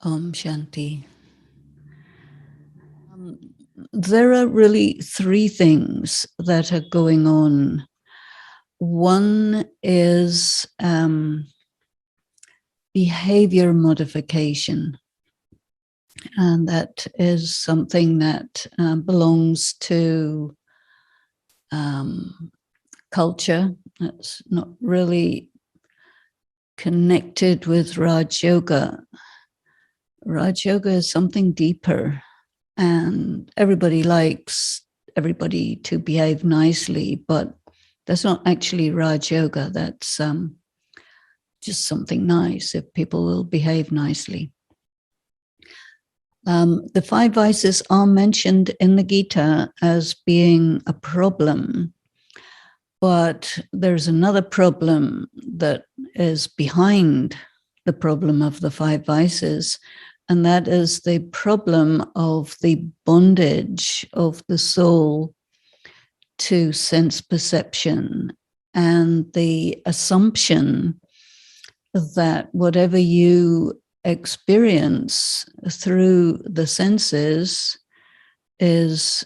Om Shanti. There are really three things that are going on. One is behavior modification, and that is something that belongs to culture. That's not really connected with Raj Yoga. Raj Yoga is something deeper, and everybody likes everybody to behave nicely, but that's not actually Raj Yoga. That's just something nice if people will behave nicely. The five vices are mentioned in the Gita as being a problem, but there's another problem that is behind the problem of the five vices, and that is the problem of the bondage of the soul to sense perception and the assumption that whatever you experience through the senses is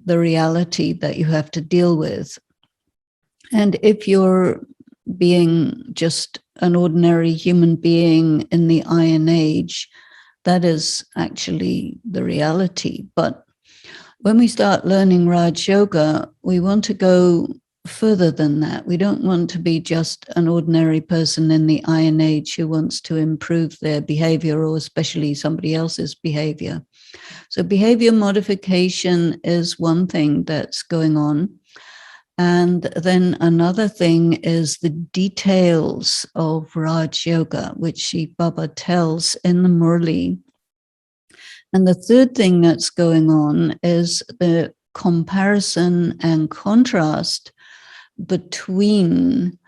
the reality that you have to deal with. And if you're being just an ordinary human being in the Iron Age, that is actually the reality. But when we start learning Raj Yoga, we want to go further than that. We don't want to be just an ordinary person in the Iron Age who wants to improve their behavior, or especially somebody else's behavior. So behavior modification is one thing that's going on. And then another thing is the details of Raj Yoga, which Shiv Baba tells in the Murli. And the third thing that's going on is the comparison and contrast between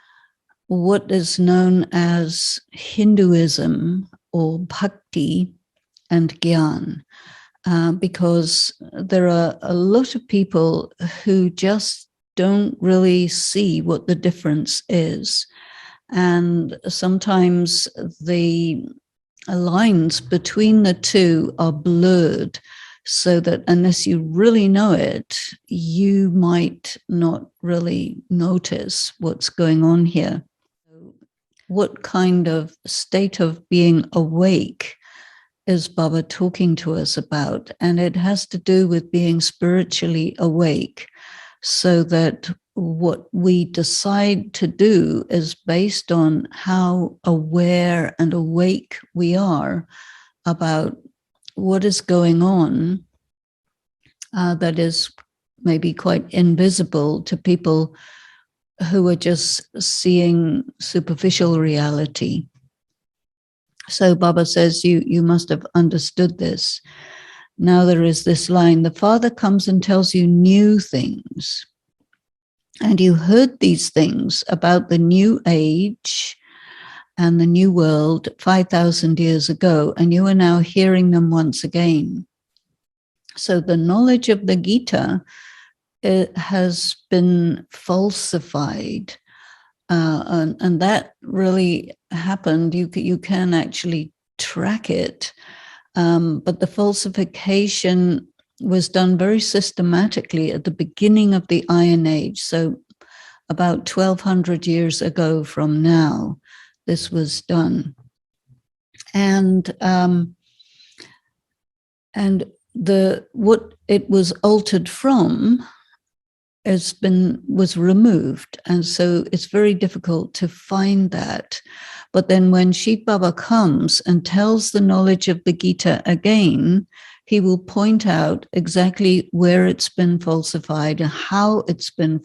what is known as Hinduism or bhakti and gyan, because there are a lot of people who just don't really see what the difference is. And sometimes the lines between the two are blurred, so that unless you really know it, you might not really notice what's going on here. What kind of state of being awake is Baba talking to us about? And it has to do with being spiritually awake, so that what we decide to do is based on how aware and awake we are about what is going on that is maybe quite invisible to people who are just seeing superficial reality. So Baba says, you must have understood this. Now there is this line: the Father comes and tells you new things. And you heard these things about the new age and the new world 5,000 years ago, and you are now hearing them once again. So the knowledge of the Gita, it has been falsified, and that really happened. You can actually track it, but the falsification was done very systematically at the beginning of the Iron Age. So about 1,200 years ago from now, this was done. And what it was altered from was removed. And so it's very difficult to find that. But then when Shiv Baba comes and tells the knowledge of the Gita again, he will point out exactly where it's been falsified and how it's been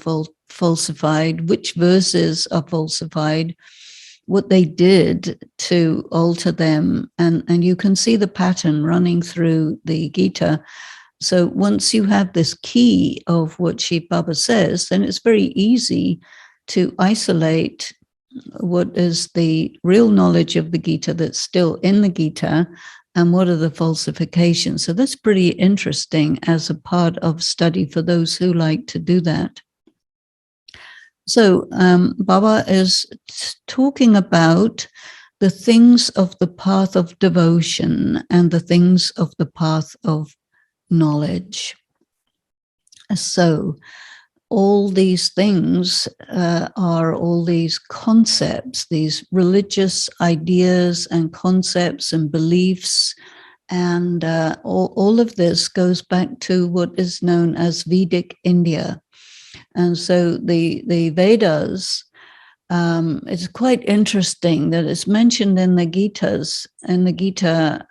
falsified, which verses are falsified, what they did to alter them. And you can see the pattern running through the Gita. So once you have this key of what Shiv Baba says, then it's very easy to isolate what is the real knowledge of the Gita that's still in the Gita, and what are the falsifications. So that's pretty interesting as a part of study for those who like to do that. So Baba is talking about the things of the path of devotion and the things of the path of knowledge. So all these things are all these concepts, these religious ideas and concepts and beliefs. And all of this goes back to what is known as Vedic India. And so the Vedas, it's quite interesting that it's mentioned in the Gitas. In the Gita,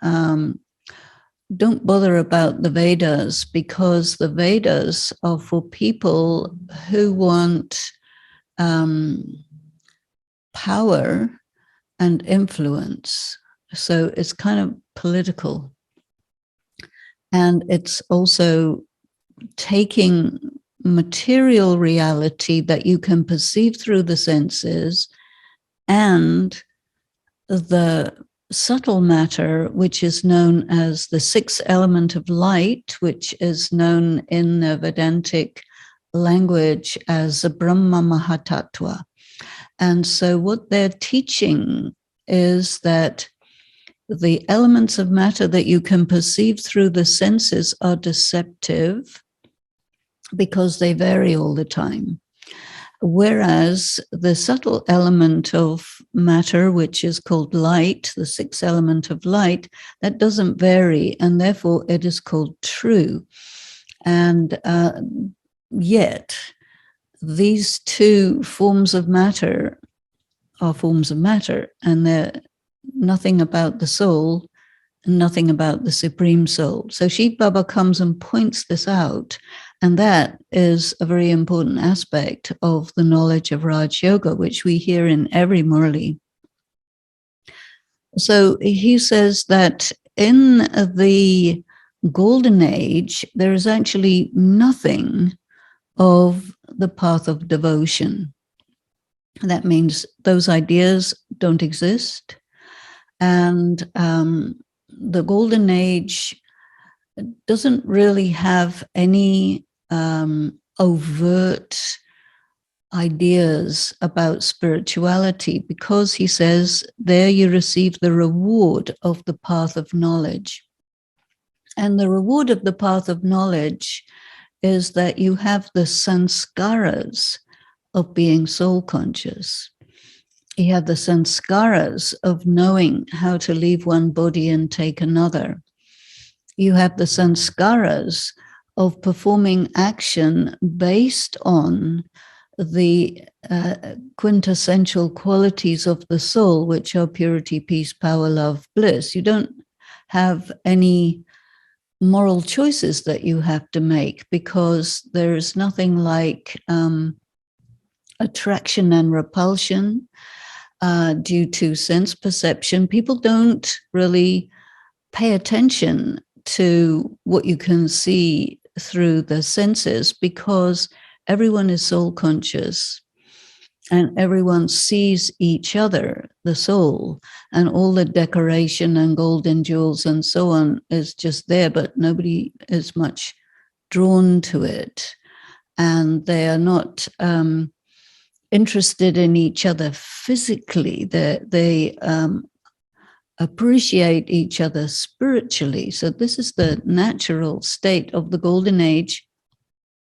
don't bother about the Vedas, because the Vedas are for people who want power and influence. So it's kind of political. And it's also taking material reality that you can perceive through the senses and the subtle matter, which is known as the sixth element of light, which is known in the Vedantic language as the Brahma Mahatattva. And so what they're teaching is that the elements of matter that you can perceive through the senses are deceptive because they vary all the time. Whereas the subtle element of matter, which is called light, the sixth element of light, that doesn't vary, and therefore it is called true. And yet, these two forms of matter are forms of matter, and they're nothing about the soul, nothing about the Supreme Soul. So Shiv Baba comes and points this out, and that is a very important aspect of the knowledge of Raj Yoga, which we hear in every Murli. So he says that in the Golden Age, there is actually nothing of the path of devotion. That means those ideas don't exist. And the Golden Age doesn't really have any overt ideas about spirituality, because he says there you receive the reward of the path of knowledge. And the reward of the path of knowledge is that you have the sanskaras of being soul conscious. You have the sanskaras of knowing how to leave one body and take another. You have the sanskaras of performing action based on the quintessential qualities of the soul, which are purity, peace, power, love, bliss. You don't have any moral choices that you have to make, because there is nothing like attraction and repulsion due to sense perception. People don't really pay attention to what you can see through the senses, because everyone is soul conscious and everyone sees each other, the soul, and all the decoration and golden jewels and so on is just there, but nobody is much drawn to it. And they are not interested in each other physically. They appreciate each other spiritually. So this is the natural state of the Golden Age.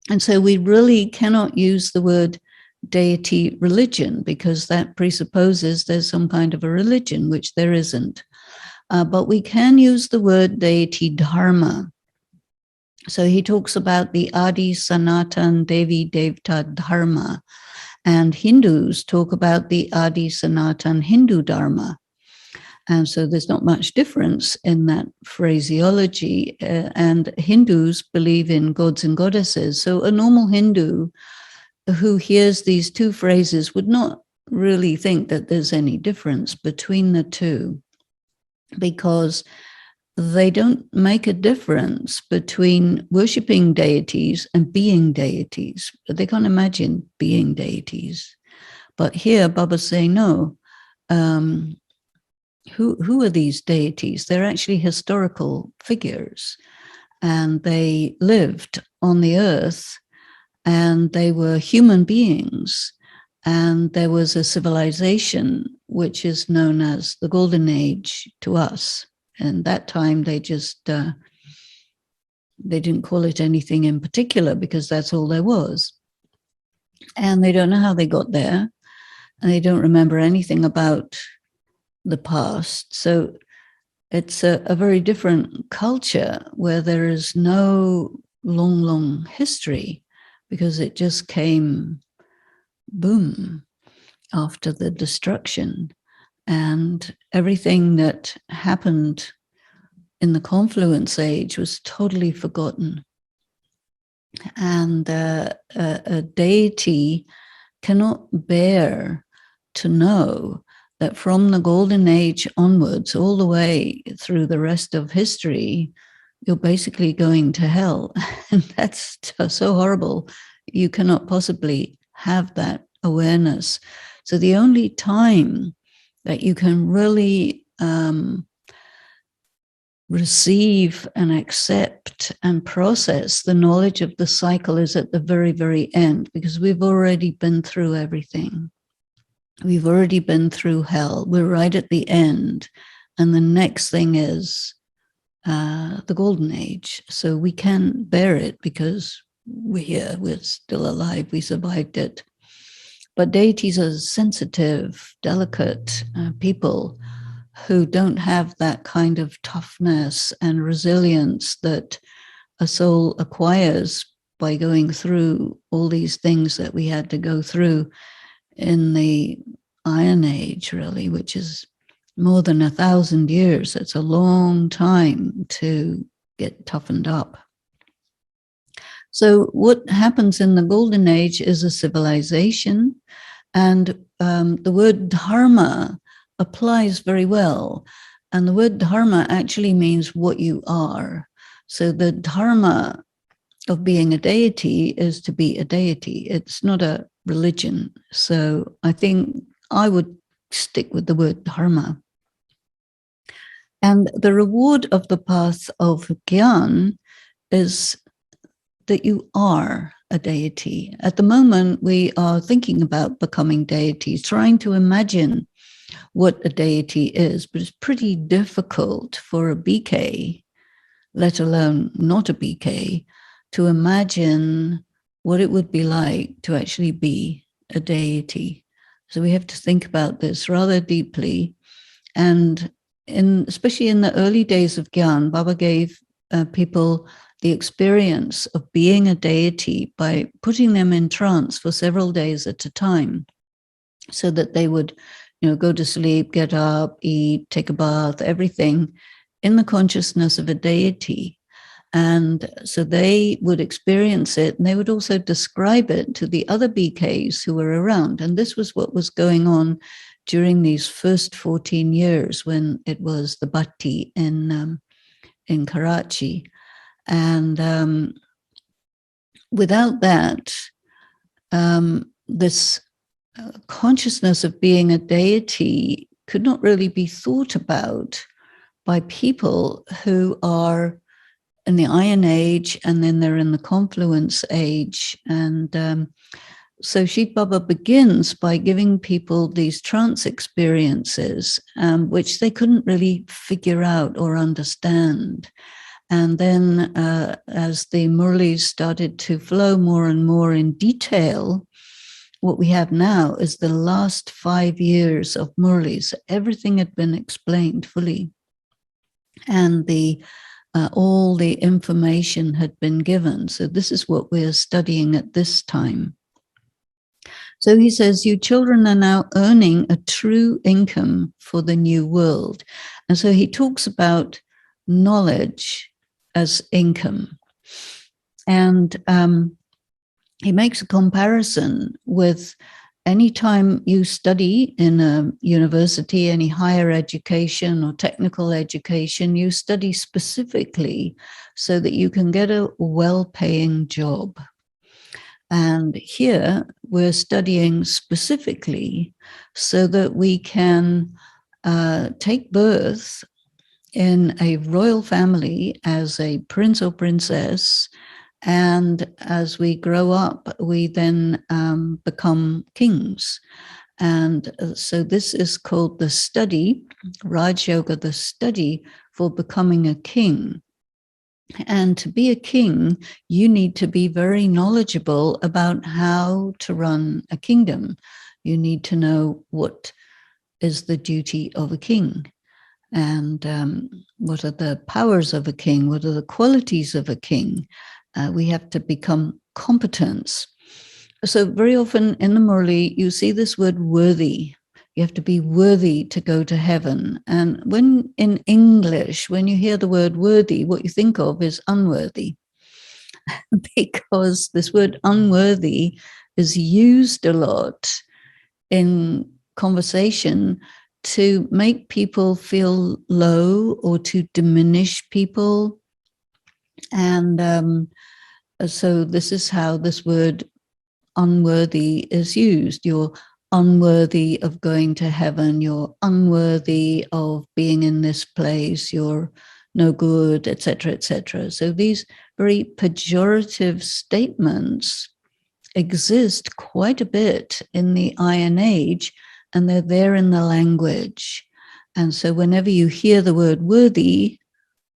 And so we really cannot use the word deity religion, because that presupposes there's some kind of a religion, which there isn't. But we can use the word deity dharma. So he talks about the Adi Sanatan Devi Devta Dharma, and Hindus talk about the Adi Sanatan Hindu Dharma. And so there's not much difference in that phraseology. And Hindus believe in gods and goddesses. So a normal Hindu who hears these two phrases would not really think that there's any difference between the two, because they don't make a difference between worshipping deities and being deities. They can't imagine being deities. But here Baba's saying, no, who are these deities? They're actually historical figures, and they lived on the earth, and they were human beings, and there was a civilization which is known as the Golden Age to us. And that time they just, they didn't call it anything in particular because that's all there was. And they don't know how they got there. And they don't remember anything about the past. So it's a very different culture where there is no long history, because it just came boom after the destruction. And everything that happened in the confluence age was totally forgotten. And a deity cannot bear to know that from the Golden Age onwards, all the way through the rest of history, you're basically going to hell. And that's so horrible. You cannot possibly have that awareness. So the only time that you can really receive and accept and process the knowledge of the cycle is at the very, very end, because we've already been through everything. We've already been through hell. We're right at the end. And the next thing is the Golden Age. So we can bear it because we're here, we're still alive, we survived it. But deities are sensitive, delicate people who don't have that kind of toughness and resilience that a soul acquires by going through all these things that we had to go through in the Iron Age, really, which is more than 1,000 years. It's a long time to get toughened up. So what happens in the Golden Age is a civilization, and the word dharma applies very well. And the word dharma actually means what you are. So the dharma of being a deity is to be a deity. It's not a religion. So I think I would stick with the word dharma. And the reward of the path of Gyan is that you are a deity. At the moment, we are thinking about becoming deities, trying to imagine what a deity is, but it's pretty difficult for a BK, let alone not a BK, to imagine what it would be like to actually be a deity. So we have to think about this rather deeply. And especially in the early days of Gyan, Baba gave people the experience of being a deity by putting them in trance for several days at a time, so that they would, go to sleep, get up, eat, take a bath, everything in the consciousness of a deity. And so they would experience it, and they would also describe it to the other BKs who were around. And this was what was going on during these first 14 years when it was the Bhatti in Karachi. And without that, this consciousness of being a deity could not really be thought about by people who are in the Iron Age, and then they're in the Confluence Age. And so Sheet Baba begins by giving people these trance experiences, which they couldn't really figure out or understand. And then as the Murlis started to flow more and more in detail, what we have now is the last 5 years of Murlis. Everything had been explained fully. And all the information had been given. So this is what we're studying at this time. So he says, you children are now earning a true income for the new world. And so he talks about knowledge as income. And he makes a comparison with any time you study in a university, any higher education or technical education, you study specifically so that you can get a well-paying job. And here we're studying specifically so that we can take birth in a royal family as a prince or princess. And as we grow up, we then become kings. And so this is called the study, Raj Yoga, the study for becoming a king. And to be a king, you need to be very knowledgeable about how to run a kingdom. You need to know what is the duty of a king, and what are the powers of a king, what are the qualities of a king. We have to become competent. So very often in the Murli, you see this word worthy. You have to be worthy to go to heaven. And when in English, when you hear the word worthy, what you think of is unworthy, because this word unworthy is used a lot in conversation to make people feel low or to diminish people. And so this is how this word unworthy is used. You're unworthy of going to heaven. You're unworthy of being in this place. You're no good, etc., etc. So these very pejorative statements exist quite a bit in the Iron Age, and they're there in the language. And so whenever you hear the word worthy,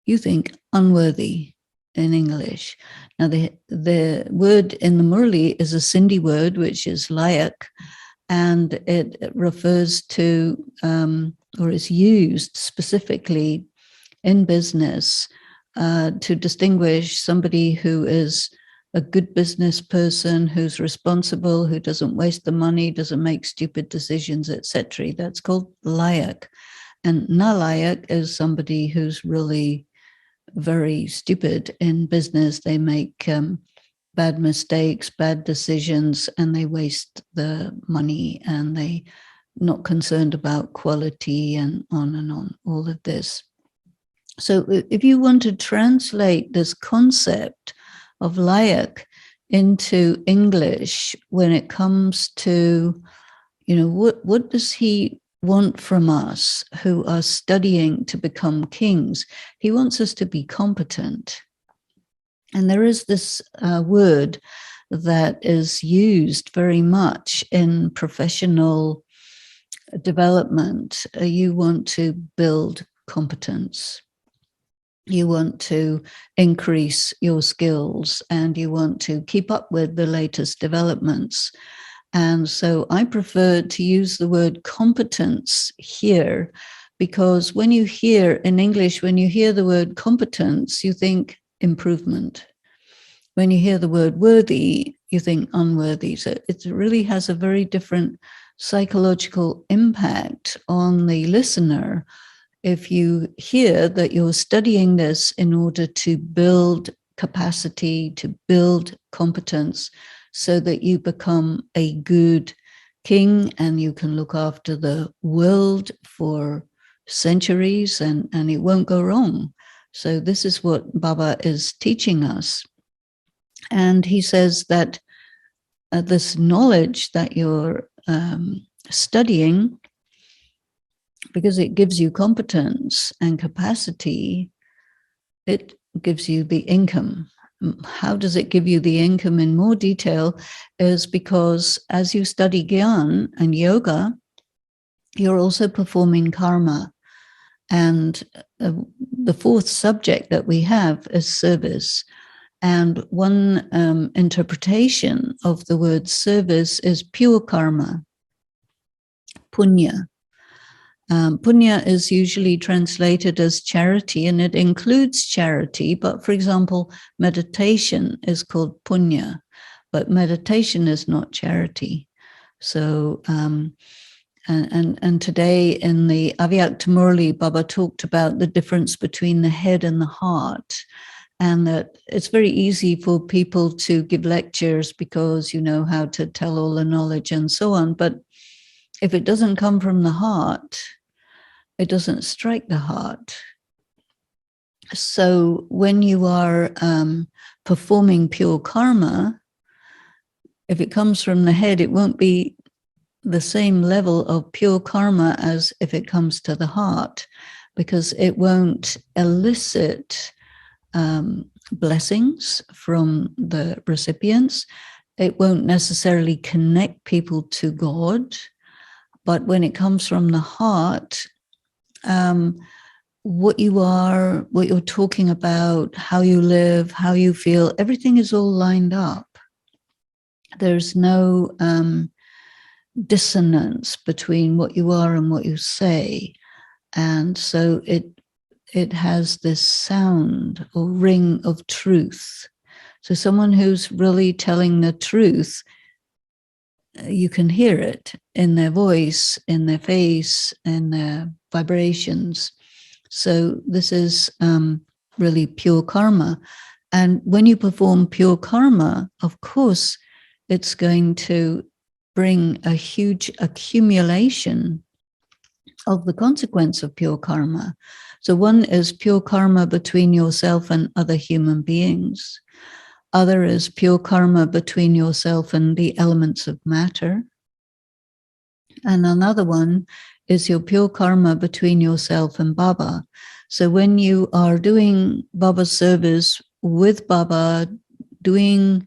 you think unworthy in English. Now, the word in the Murli is a Sindhi word, which is layak, and it refers to, or is used specifically in business to distinguish somebody who is a good business person, who's responsible, who doesn't waste the money, doesn't make stupid decisions, etc. That's called layak. And nalayak is somebody who's really very stupid in business. They make bad mistakes, bad decisions, and they waste the money, and they not concerned about quality, and on, all of this. So if you want to translate this concept of layak into English, when it comes to, what does he want from us who are studying to become kings? He wants us to be competent. And there is this word that is used very much in professional development. You want to build competence. You want to increase your skills, and you want to keep up with the latest developments. And so I prefer to use the word competence here, because when you hear in English, when you hear the word competence, you think improvement. When you hear the word worthy, you think unworthy. So it really has a very different psychological impact on the listener if you hear that you're studying this in order to build capacity, to build competence, so that you become a good king and you can look after the world for centuries, and it won't go wrong. So this is what Baba is teaching us. And he says that this knowledge that you're studying, because it gives you competence and capacity, it gives you the income. How does it give you the income in more detail? Is because as you study Gyan and yoga, you're also performing karma. And the fourth subject that we have is service. And one interpretation of the word service is pure karma, punya. Punya is usually translated as charity, and it includes charity. But for example, meditation is called punya, but meditation is not charity. So, and today in the Avyakta Murli, Baba talked about the difference between the head and the heart, and that it's very easy for people to give lectures because you know how to tell all the knowledge and so on. But if it doesn't come from the heart, it doesn't strike the heart. So when you are performing pure karma, if it comes from the head, it won't be the same level of pure karma as if it comes to the heart, because it won't elicit blessings from the recipients. It won't necessarily connect people to God. But when it comes from the heart, what you are, what you're talking about, how you live, how you feel, everything is all lined up. There's no dissonance between what you are and what you say. And so it has this sound or ring of truth. So someone who's really telling the truth, you can hear it in their voice, in their face, in their vibrations. So this is really pure karma. And when you perform pure karma, of course, it's going to bring a huge accumulation of the consequence of pure karma. So one is pure karma between yourself and other human beings. Other is pure karma between yourself and the elements of matter. And another one is your pure karma between yourself and Baba. So when you are doing Baba's service with Baba, doing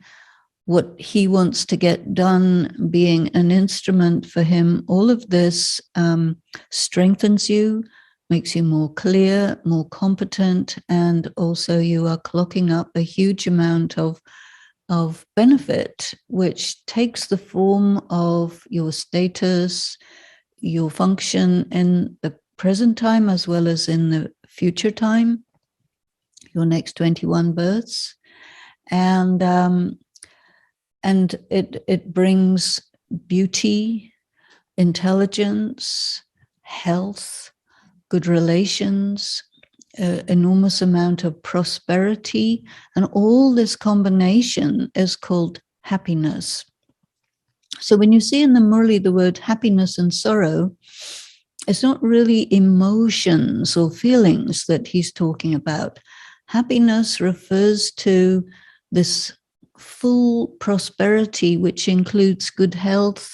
what he wants to get done, being an instrument for him, all of this strengthens you, makes you more clear, more competent, and also you are clocking up a huge amount of benefit, which takes the form of your status, your function in the present time as well as in the future time, your next 21 births. And it brings beauty, intelligence, health, good relations, enormous amount of prosperity, and all this combination is called happiness. So when you see in the Murli the word happiness and sorrow, it's not really emotions or feelings that he's talking about. Happiness refers to this full prosperity, which includes good health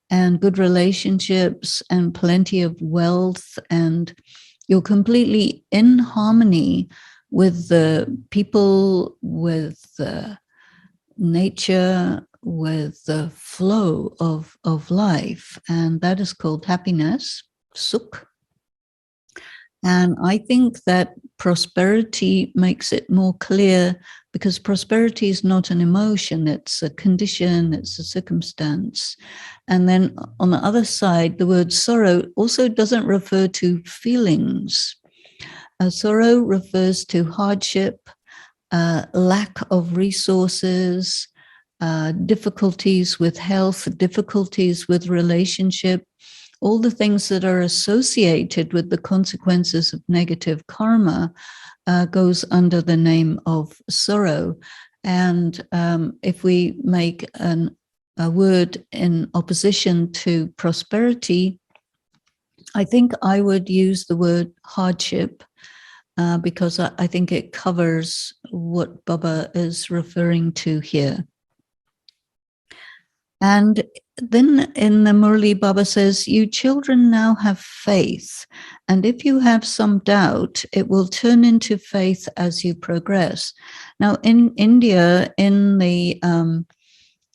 and good relationships and plenty of wealth, and you're completely in harmony with the people, with the nature, with the flow of life. And that is called happiness, sukh. And I think that prosperity makes it more clear, because prosperity is not an emotion, it's a condition, it's a circumstance. And then on the other side, the word sorrow also doesn't refer to feelings. Sorrow refers to hardship, lack of resources, difficulties with health, difficulties with relationship, all the things that are associated with the consequences of negative karma goes under the name of sorrow. And if we make a word in opposition to prosperity, I think I would use the word hardship, because I think it covers what Baba is referring to here. And then in the Murli, Baba says, you children now have faith, and if you have some doubt, it will turn into faith as you progress. Now, in India, in the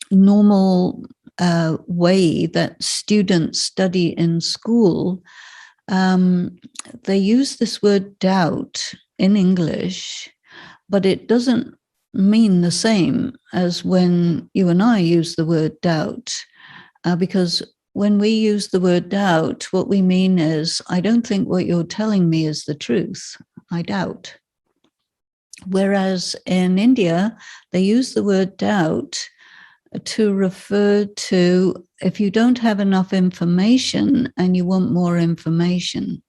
normal way that students study in school, they use this word doubt in English, but it doesn't mean the same as when you and I use the word doubt, because when we use the word doubt, what we mean is, I don't think what you're telling me is the truth. I doubt. Whereas in India, they use the word doubt to refer to if you don't have enough information and you want more information.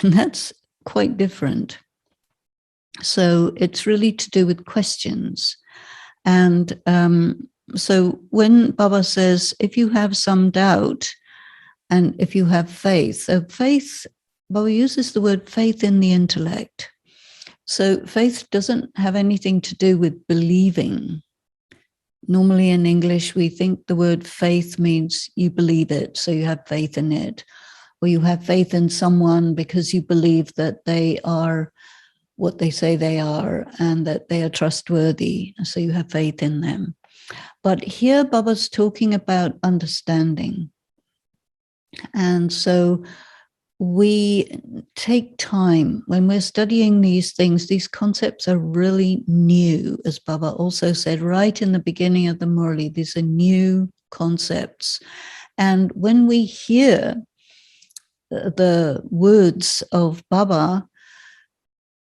And that's quite different. So it's really to do with questions. And so when Baba says, if you have some doubt and if you have faith, so faith, Baba uses the word faith in the intellect. So faith doesn't have anything to do with believing. Normally in English, we think the word faith means you believe it, so you have faith in it. Or you have faith in someone because you believe that they are what they say they are and that they are trustworthy, so you have faith in them. But here Baba's talking about understanding. And so we take time when we're studying these things. These concepts are really new, as Baba also said right in the beginning of the Murli. These are new concepts. And when we hear the words of Baba,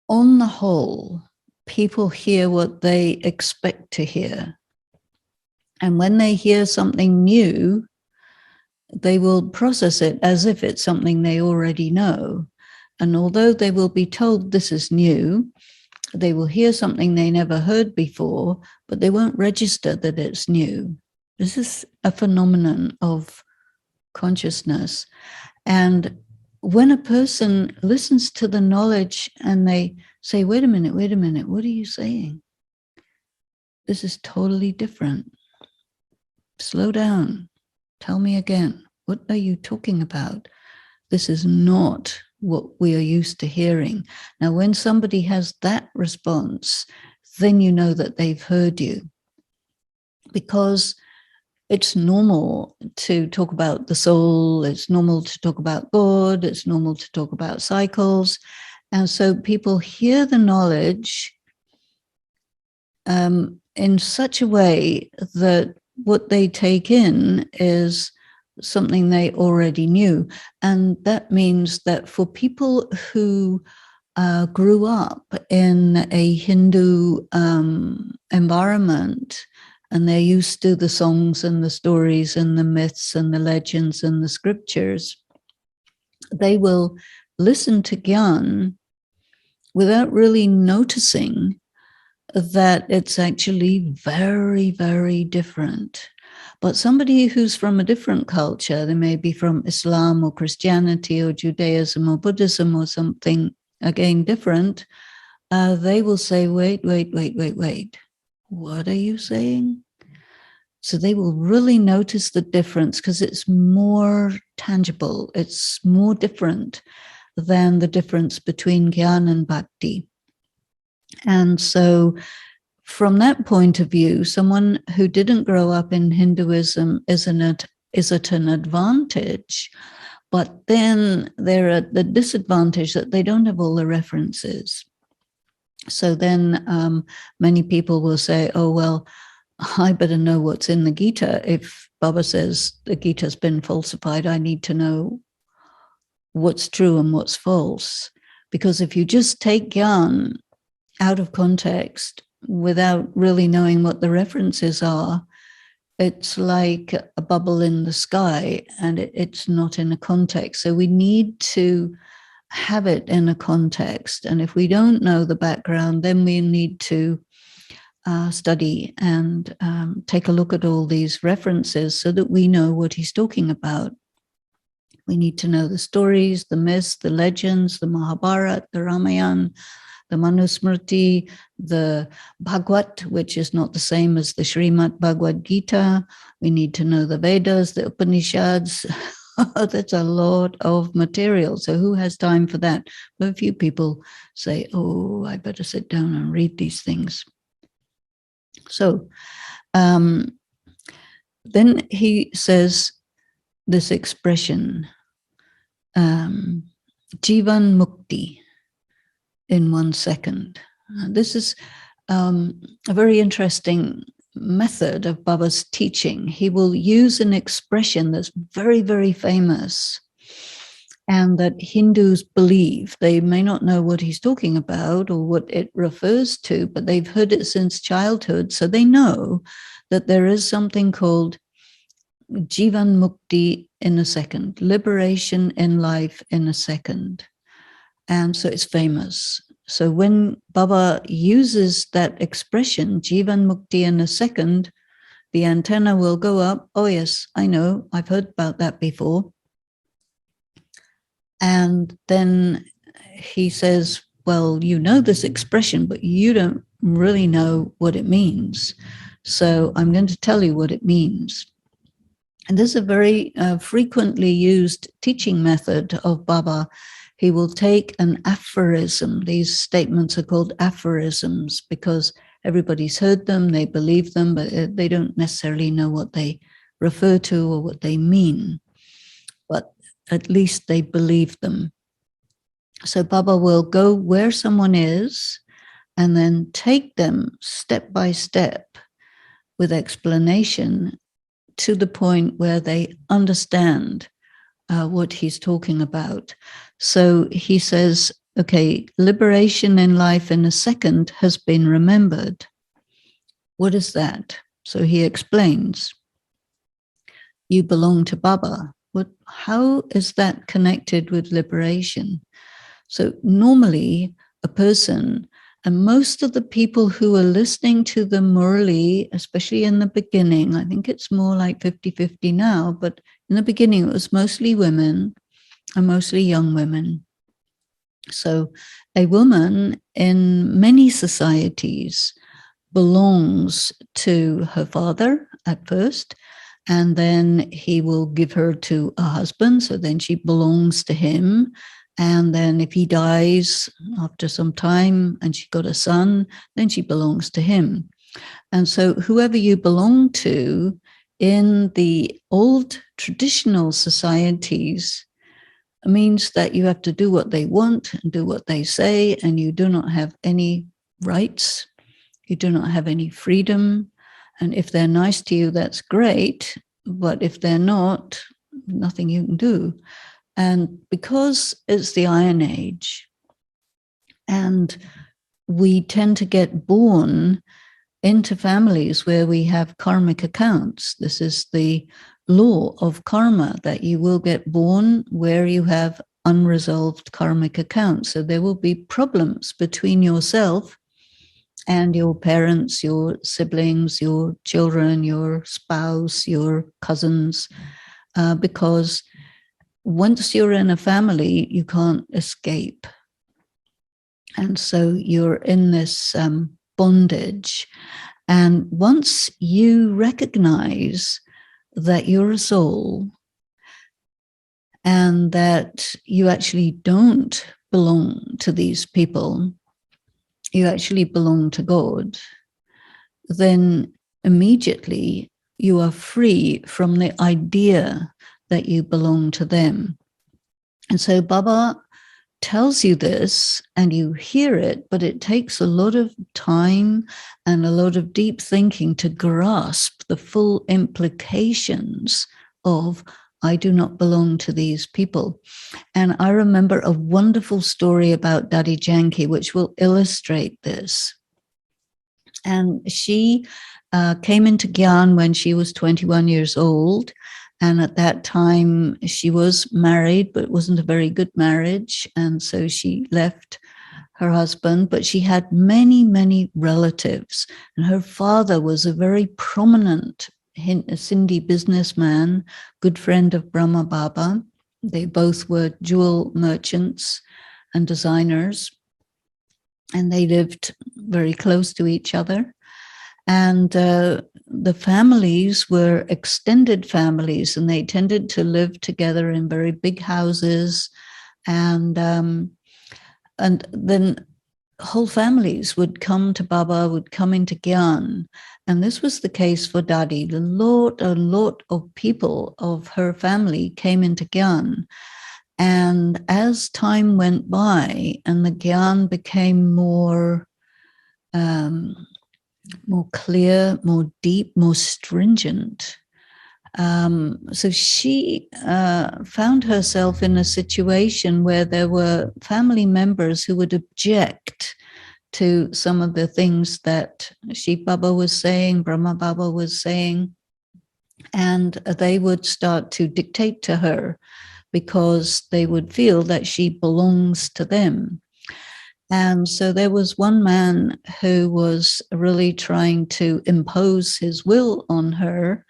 on the whole, people hear what they expect to hear. And when they hear something new, they will process it as if it's something they already know. And although they will be told this is new, they will hear something they never heard before, but they won't register that it's new. This is a phenomenon of consciousness. And when a person listens to the knowledge and they say, wait a minute, what are you saying? This is totally different. Slow down. Tell me again. What are you talking about? This is not what we are used to hearing. Now, when somebody has that response, then you know that they've heard you. Because it's normal to talk about the soul, it's normal to talk about God, it's normal to talk about cycles. And so people hear the knowledge in such a way that what they take in is something they already knew. And that means that for people who grew up in a Hindu environment, and they're used to the songs and the stories and the myths and the legends and the scriptures, they will listen to Gyan without really noticing that it's actually very, very different. But somebody who's from a different culture, they may be from Islam or Christianity or Judaism or Buddhism or something, again, different, they will say, wait. What are you saying? So they will really notice the difference because it's more tangible. It's more different than the difference between Gyan and Bhakti. And so from that point of view, someone who didn't grow up in Hinduism is at an advantage, but then they're at the disadvantage that they don't have all the references. So then many people will say, oh, well, I better know what's in the Gita. If Baba says the Gita's been falsified, I need to know what's true and what's false. Because if you just take Gyan out of context without really knowing what the references are, it's like a bubble in the sky and it's not in a context. So we need to have it in a context. And if we don't know the background, then we need to study and take a look at all these references so that we know what he's talking about. We need to know the stories, the myths, the legends, the Mahabharata, the Ramayana, the Manusmriti, the Bhagavad, which is not the same as the Srimad Bhagavad Gita. We need to know the Vedas, the Upanishads. That's a lot of material. So who has time for that? But a few people say, oh, I better sit down and read these things. So then he says this expression, Jivan Mukti, in 1 second. This is a very interesting method of Baba's teaching. He will use an expression that's very, very famous and that Hindus believe. They may not know what he's talking about or what it refers to, but they've heard it since childhood. So they know that there is something called Jivan Mukti in a second, liberation in life in a second. And so it's famous. So when Baba uses that expression, Jivan Mukti in a second, the antenna will go up. Oh, yes, I know. I've heard about that before. And then he says, well, you know this expression, but you don't really know what it means. So I'm going to tell you what it means. And this is a very frequently used teaching method of Baba. He will take an aphorism. These statements are called aphorisms because everybody's heard them, they believe them, but they don't necessarily know what they refer to or what they mean. But at least they believe them. So Baba will go where someone is and then take them step by step with explanation to the point where they understand what he's talking about. So he says, okay, liberation in life in a second has been remembered. What is that? So he explains, you belong to Baba. How is that connected with liberation? So normally a person, and most of the people who are listening to the Murli, especially in the beginning, I think it's more like 50-50 now, but in the beginning it was mostly women and mostly young women. So a woman in many societies belongs to her father at first, and then he will give her to a husband, so then she belongs to him. And then if he dies after some time and she got a son, then she belongs to him. And so whoever you belong to in the old traditional societies means that you have to do what they want and do what they say, and you do not have any rights. You do not have any freedom. And if they're nice to you, that's great. But if they're not, nothing you can do. And because it's the Iron Age, and we tend to get born into families where we have karmic accounts. This is the law of karma, that you will get born where you have unresolved karmic accounts. So there will be problems between yourself and your parents, your siblings, your children, your spouse, your cousins, because once you're in a family, you can't escape. And so you're in this bondage. And once you recognize that you're a soul and that you actually don't belong to these people, you actually belong to God, then immediately you are free from the idea that you belong to them. And so Baba tells you this and you hear it, but it takes a lot of time and a lot of deep thinking to grasp the full implications of I do not belong to these people. And I remember a wonderful story about Daddy Janki, which will illustrate this. And she came into Gyan when she was 21 years old. And at that time, she was married, but it wasn't a very good marriage. And so she left her husband, but she had many, many relatives. And her father was a very prominent Sindhi businessman, good friend of Brahma Baba. They both were jewel merchants and designers, and they lived very close to each other. And the families were extended families, and they tended to live together in very big houses. And then whole families would come to Baba, would come into Gyan. And this was the case for Dadi. A lot of people of her family came into Gyan. And as time went by and the Gyan became more clear, more deep, more stringent, so she found herself in a situation where there were family members who would object to some of the things that Shiv Baba was saying, Brahma Baba was saying, and they would start to dictate to her because they would feel that she belongs to them. And so there was one man who was really trying to impose his will on her.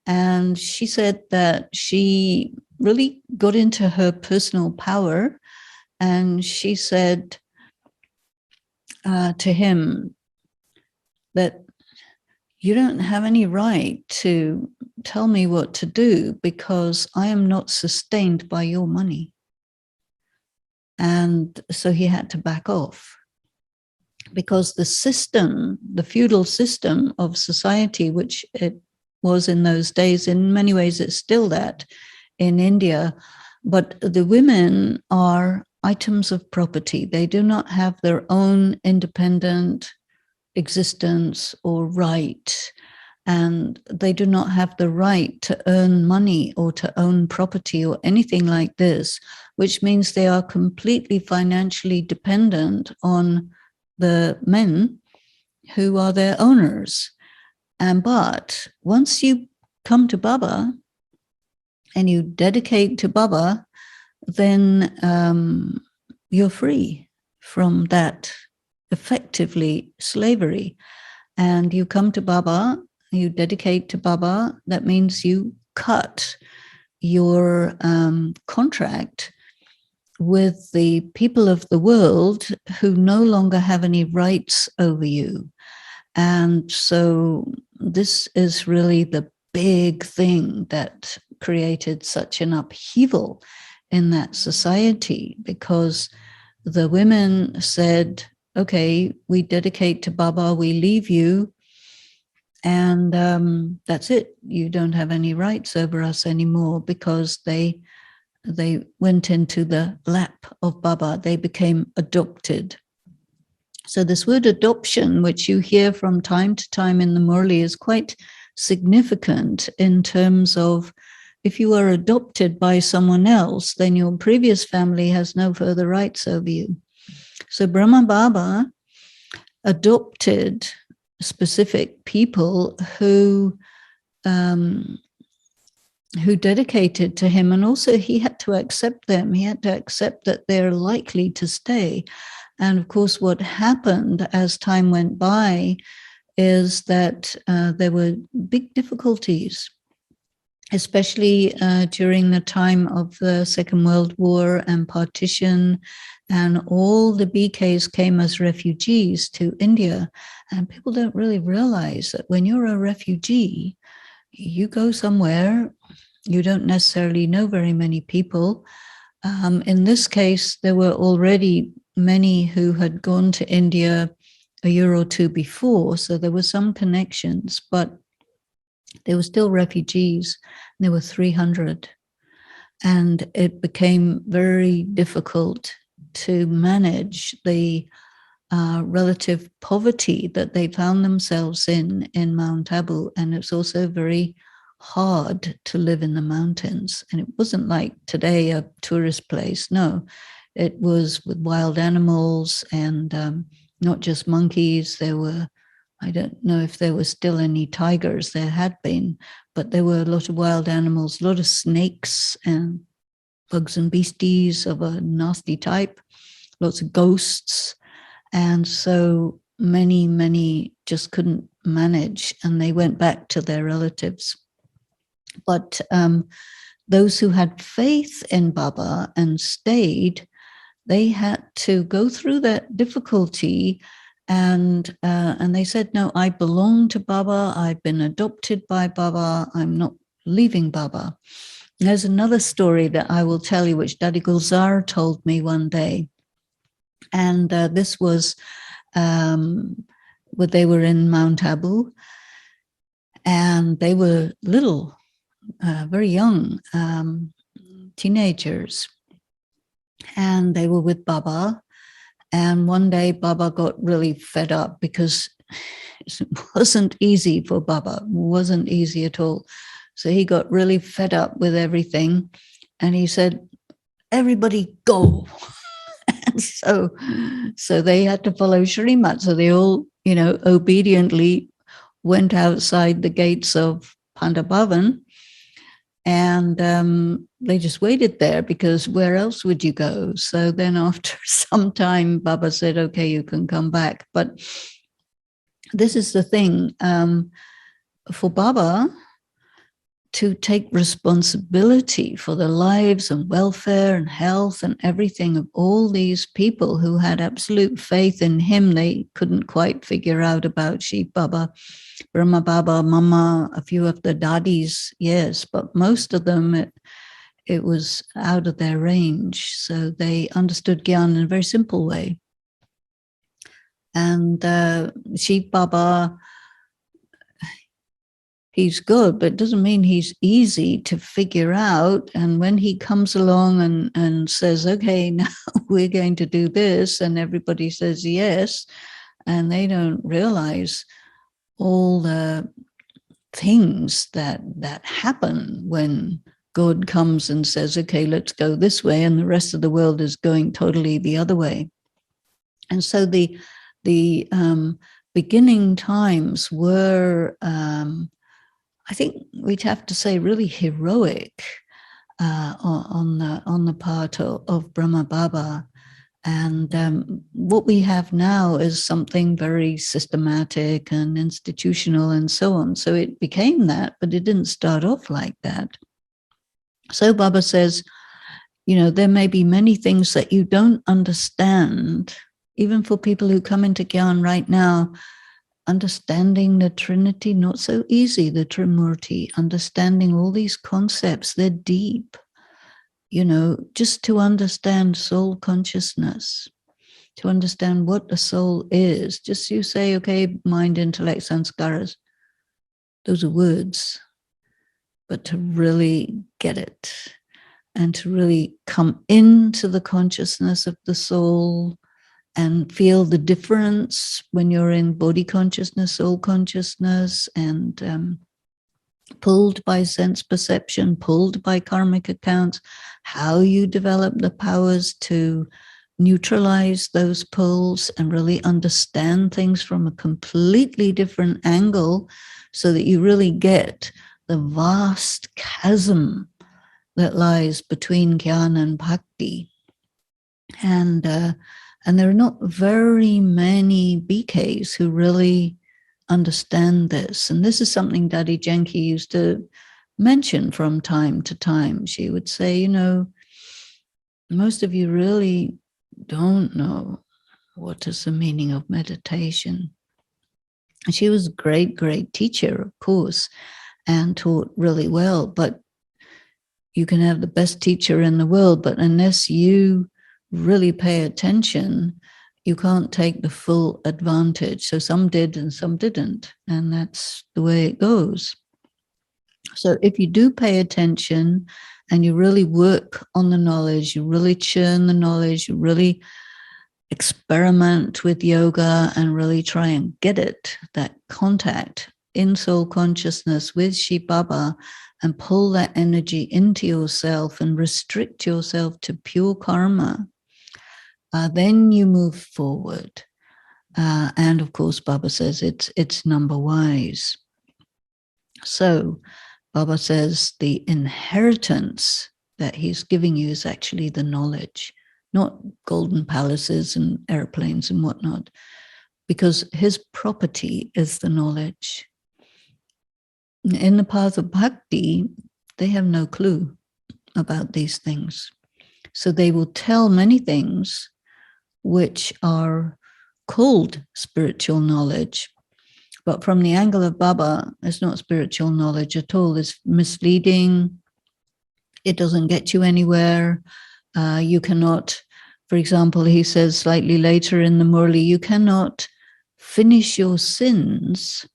And she said that she really got into her personal power. And she said to him that you don't have any right to tell me what to do because I am not sustained by your money. And so he had to back off because the system, the feudal system of society, which it was in those days, in many ways it's still that in India, But the women are items of property. They do not have their own independent existence or right, and they do not have the right to earn money or to own property or anything like this, which means they are completely financially dependent on the men who are their owners. But once you come to Baba and you dedicate to Baba, then you're free from that effectively slavery. And you come to Baba, you dedicate to Baba, that means you cut your contract with the people of the world who no longer have any rights over you. And so this is really the big thing that created such an upheaval in that society, because the women said, okay, we dedicate to Baba, we leave you, and that's it. You don't have any rights over us anymore, because they went into the lap of Baba. They became adopted. So this word adoption, which you hear from time to time in the Murli, is quite significant in terms of, if you are adopted by someone else, then your previous family has no further rights over you. So Brahma Baba adopted specific people who dedicated to him, and also he had to accept them. He had to accept that they're likely to stay. And of course, what happened as time went by is that there were big difficulties, especially during the time of the Second World War and partition, and all the BKs came as refugees to India. And people don't really realize that when you're a refugee, you go somewhere, you don't necessarily know very many people. In this case, there were already many who had gone to India a year or two before, so there were some connections, but they were still refugees. There were 300, and it became very difficult to manage the relative poverty that they found themselves in Mount Abu. And it's also very hard to live in the mountains. And it wasn't like today, a tourist place. No, it was with wild animals, and not just monkeys. There were, I don't know if there were still any tigers. There had been, but there were a lot of wild animals, a lot of snakes and bugs and beasties of a nasty type, lots of ghosts. And so many just couldn't manage, and they went back to their relatives. But those who had faith in Baba and stayed, they had to go through that difficulty, and they said, no, I belong to Baba, I've been adopted by Baba, I'm not leaving Baba. And there's another story that I will tell you, which Daddy Gulzar told me one day. And this was when they were in Mount Abu, and they were little, very young teenagers, and they were with Baba. And one day Baba got really fed up, because it wasn't easy for Baba. It wasn't easy at all. So he got really fed up with everything, and he said, everybody go. And so they had to follow Shrimat. So they all, obediently went outside the gates of Pandabhavan, and they just waited there, because where else would you go? So then after some time, Baba said, okay, you can come back. But this is the thing, for Baba to take responsibility for the lives and welfare and health and everything of all these people who had absolute faith in him. They couldn't quite figure out about Shiv Baba, Brahma Baba, Mama, a few of the daddies, yes, but most of them, it was out of their range. So they understood Gyan in a very simple way. And Shiv Baba, he's good, but it doesn't mean he's easy to figure out. And when he comes along and says, okay, now we're going to do this, and everybody says yes, and they don't realize all the things that happen when God comes and says, okay, let's go this way, and the rest of the world is going totally the other way. And so the beginning times were, I think we'd have to say, really heroic on the part of Brahma Baba. And what we have now is something very systematic and institutional and so on. So it became that, but it didn't start off like that. So Baba says, you know, there may be many things that you don't understand, even for people who come into Gyan right now. Understanding the Trinity, not so easy, the Trimurti, understanding all these concepts, they're deep. You know, just to understand soul consciousness, to understand what the soul is, just you say, okay, mind, intellect, sanskaras, those are words, but to really get it and to really come into the consciousness of the soul and feel the difference when you're in body consciousness, soul consciousness, and pulled by sense perception, pulled by karmic accounts, how you develop the powers to neutralize those pulls and really understand things from a completely different angle so that you really get the vast chasm that lies between jnana and bhakti. And there are not very many BKs who really understand this. And this is something Daddy Genki used to mention from time to time. She would say, you know, most of you really don't know what is the meaning of meditation. And she was a great, great teacher, of course, and taught really well. But you can have the best teacher in the world, but unless you really pay attention, you can't take the full advantage. So some did and some didn't, and that's the way it goes. So if you do pay attention and you really work on the knowledge, you really churn the knowledge, you really experiment with yoga and really try and get it, that contact in soul consciousness with Shiv Baba, and pull that energy into yourself and restrict yourself to pure karma, then you move forward. And of course, Baba says it's number wise. So Baba says the inheritance that he's giving you is actually the knowledge, not golden palaces and airplanes and whatnot, because his property is the knowledge. In the path of bhakti, they have no clue about these things. So they will tell many things which are called spiritual knowledge. But from the angle of Baba, it's not spiritual knowledge at all. It's misleading. It doesn't get you anywhere. You cannot, for example, he says slightly later in the Murli, you cannot finish your sins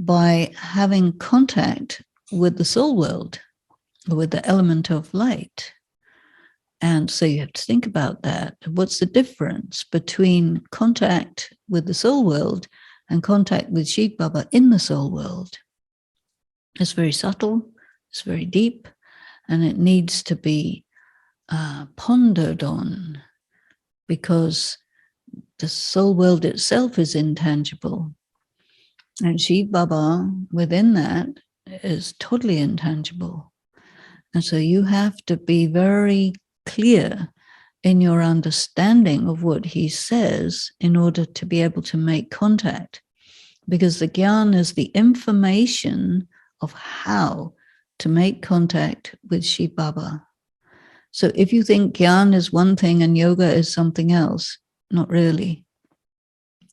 by having contact with the soul world, or with the element of light. And so you have to think about that. What's the difference between contact with the soul world and contact with Shiv Baba in the soul world? It's very subtle, it's very deep, and it needs to be pondered on, because the soul world itself is intangible. And Shiv Baba within that is totally intangible. And so you have to be very clear in your understanding of what he says in order to be able to make contact, because the Gyan is the information of how to make contact with Shiv Baba. So if you think Gyan is one thing and yoga is something else, not really.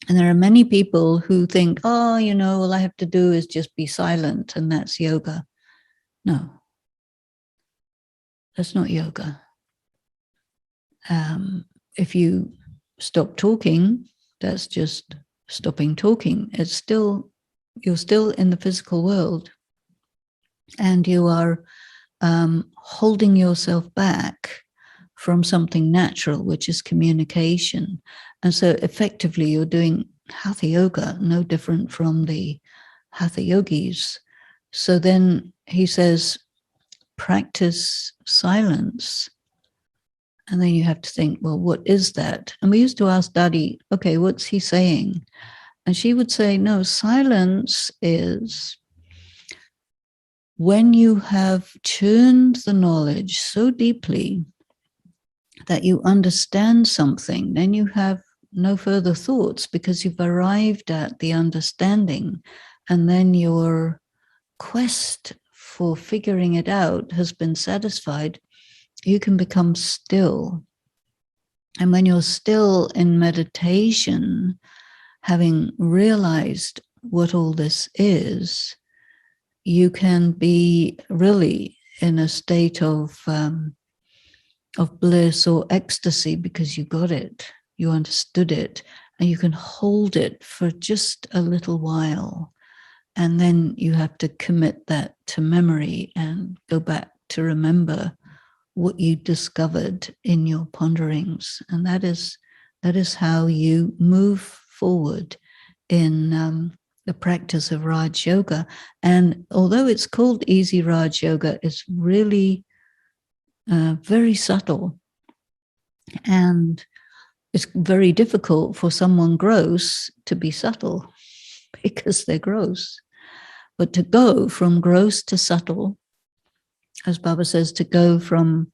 And there are many people who think, oh, you know, all I have to do is just be silent and that's yoga. No, that's not yoga. If you stop talking, that's just stopping talking. It's still, you're still in the physical world. and you are holding yourself back from something natural, which is communication. And so effectively you're doing hatha yoga, no different from the hatha yogis. So then he says, practice silence. And then you have to think, well, what is that? And we used to ask Daddy, okay, what's he saying? And she would say, no, silence is when you have churned the knowledge so deeply that you understand something, then you have no further thoughts because you've arrived at the understanding, and then your quest for figuring it out has been satisfied. You can become still. And when you're still in meditation, having realized what all this is, you can be really in a state of bliss or ecstasy because you got it, you understood it, and you can hold it for just a little while. And then you have to commit that to memory and go back to remember what you discovered in your ponderings. And that is how you move forward in the practice of Raj Yoga. And although it's called Easy Raj Yoga, it's really very subtle. And it's very difficult for someone gross to be subtle because they're gross. But to go from gross to subtle, as Baba says, to go from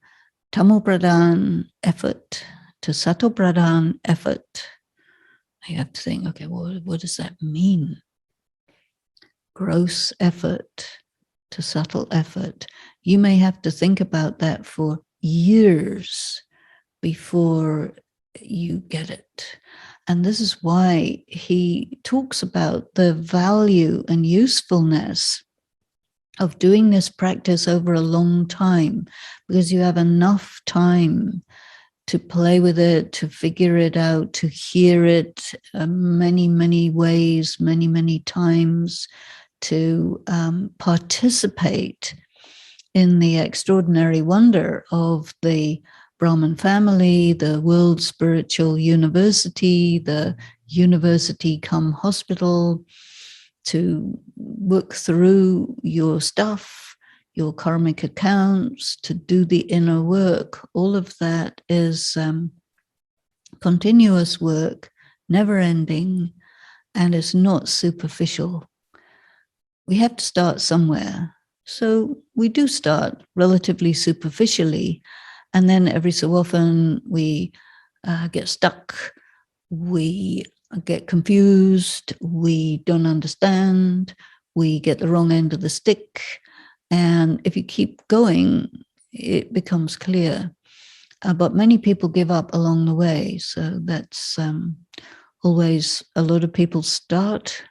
Tamo Pradhan effort to Sato Pradhan effort, you have to think, okay, well, what does that mean? Gross effort to subtle effort. You may have to think about that for years before you get it. And this is why he talks about the value and usefulness of doing this practice over a long time, because you have enough time to play with it, to figure it out, to hear it many, many ways, many, many times, to participate in the extraordinary wonder of the Brahmin family, the World Spiritual University, the university come hospital, to work through your stuff, your karmic accounts, to do the inner work. All of that is continuous work, never ending, and it's not superficial. We have to start somewhere. So we do start relatively superficially, and then every so often we get stuck, we get confused, we don't understand, we get the wrong end of the stick. And if you keep going, it becomes clear. But many people give up along the way. So that's always, a lot of people start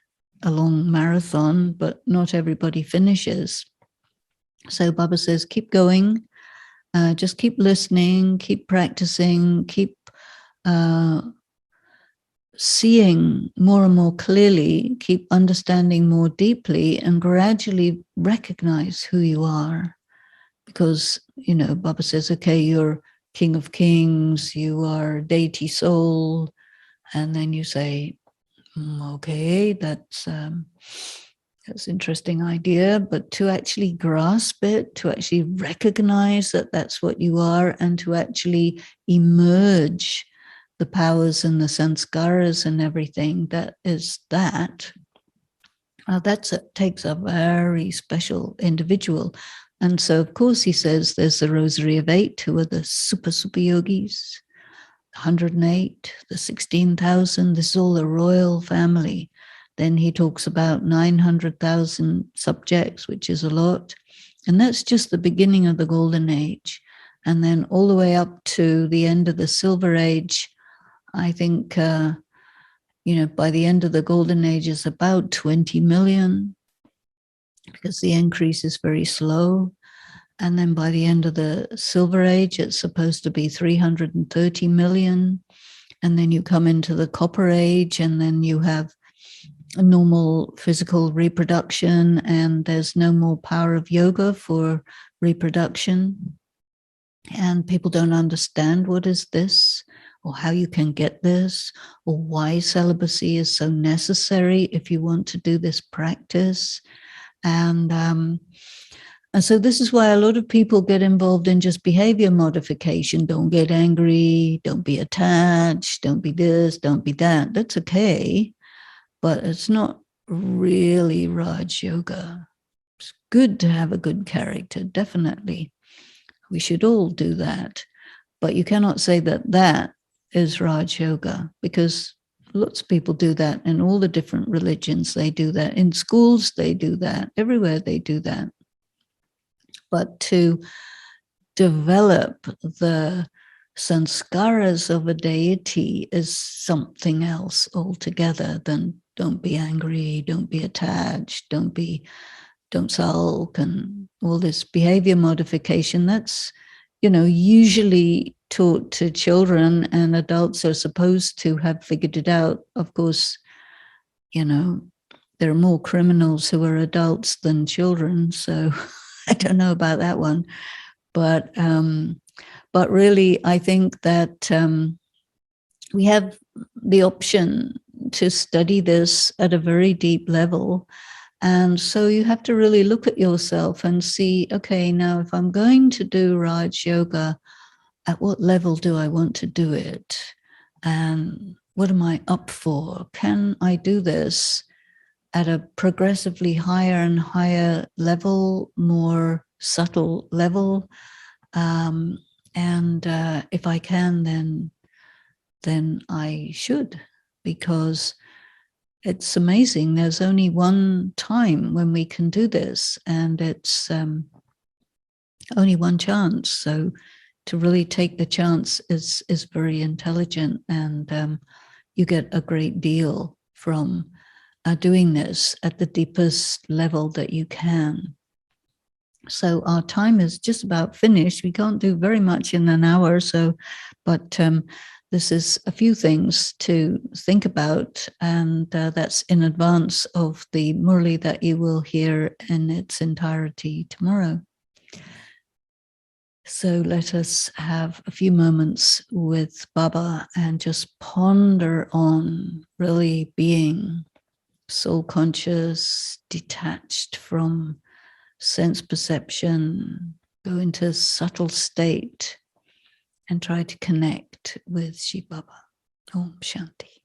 a long marathon, but not everybody finishes. So Baba says, keep going, just keep listening, keep practicing, keep seeing more and more clearly, keep understanding more deeply, and gradually recognize who you are. Because, you know, Baba says, okay, you're King of Kings, you are deity soul, and then you say, okay, that's interesting idea, but to actually grasp it, to actually recognize that that's what you are, and to actually emerge the powers and the sanskaras and everything that is that, takes a very special individual. And so, of course, he says there's the Rosary of 8, who are the super yogis, 108, the 16,000, this is all a royal family. Then he talks about 900,000 subjects, which is a lot. And that's just the beginning of the Golden Age. And then all the way up to the end of the Silver Age, I think, by the end of the Golden Age is about 20 million, because the increase is very slow. And then by the end of the Silver Age, it's supposed to be 330 million. And then you come into the Copper Age, and then you have normal physical reproduction, and there's no more power of yoga for reproduction. And people don't understand what is this, or how you can get this, or why celibacy is so necessary if you want to do this practice. And so this is why a lot of people get involved in just behavior modification. Don't get angry, don't be attached, don't be this, don't be that. That's okay, but it's not really Raj Yoga. It's good to have a good character, definitely. We should all do that. But you cannot say that that is Raj Yoga, because lots of people do that in all the different religions. They do that in schools, they do that everywhere, they do that. But to develop the sanskaras of a deity is something else altogether than don't be angry, don't be attached, don't sulk, and all this behavior modification. That's, usually taught to children, and adults are supposed to have figured it out. Of course, there are more criminals who are adults than children, so I don't know about that one. But really, I think that we have the option to study this at a very deep level. And so you have to really look at yourself and see, okay, now if I'm going to do Raj Yoga, at what level do I want to do it? And what am I up for? Can I do this at a progressively higher and higher level, more subtle level? And if I can, then I should, because it's amazing. There's only one time when we can do this, and it's only one chance. So to really take the chance is very intelligent, and you get a great deal from doing this at the deepest level that you can. So our time is just about finished. We can't do very much in an hour, but this is a few things to think about, and that's in advance of the Murli that you will hear in its entirety tomorrow. So let us have a few moments with Baba and just ponder on really being soul conscious, detached from sense perception, go into a subtle state and try to connect with Shiv Baba. Om Shanti.